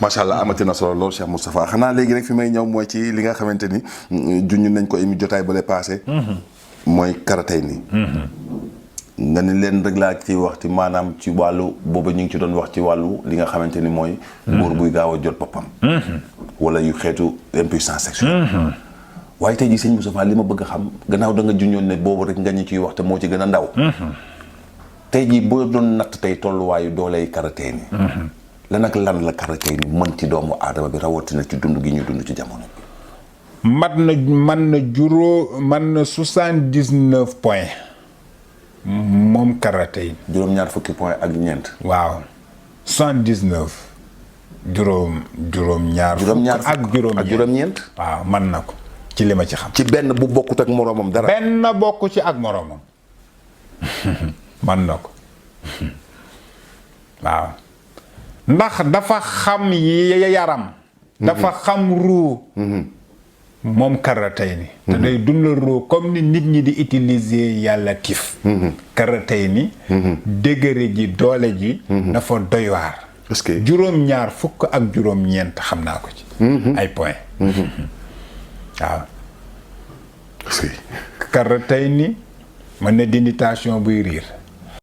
macha allah amati na solo lool Cheikh Moustapha xanaa léegi rek fi may ñëw mooy ci li nga xamante ni junñu nañ ko émi jotaay bale passé mooy karatay ni nga ni leen rek laa ci wax ci maanaam ci wàllu boobu ñu ngi ci doon wax ci wàllu li nga xamante ni mooy góor buy gaaw a jot boppam wala yu xeetu impuissance sexuelle waaye tey jii sëñ Moustapha li ma bëgg a xam gannaaw da nga junñoon ne boobu rek nga ñu ciy wax te moo ci gën a ndaw tey jii boo doon natt tey tolluwaayu dooley karatay ni lan ak lan la karatay ni mën ci doomu aadama bi rawatina ci dund gi ñu dund ci jamono bi man na 79 points moom karatay juróom-ñaar fukki point ak ñeent waaw 79 juróom-ñaar ak juróom-ñeent waaw man na ko ci li ma ci xam ci benn bu bokkut ak moroomam dara benn bokk ci ak moroomam man na ko waaw ndax dafa xam yaram dafa xam ruu moom karatay ni te day dundal ruu comme ni nit ñi di utiliser yàlla tif karatay ni dëgëre ji doole ji dafa doy waar est-ce que juróom-ñaar fukk ak juróom-ñeent xam naa ko ci ay point waaw karatay ni mën na dindi tension buy riir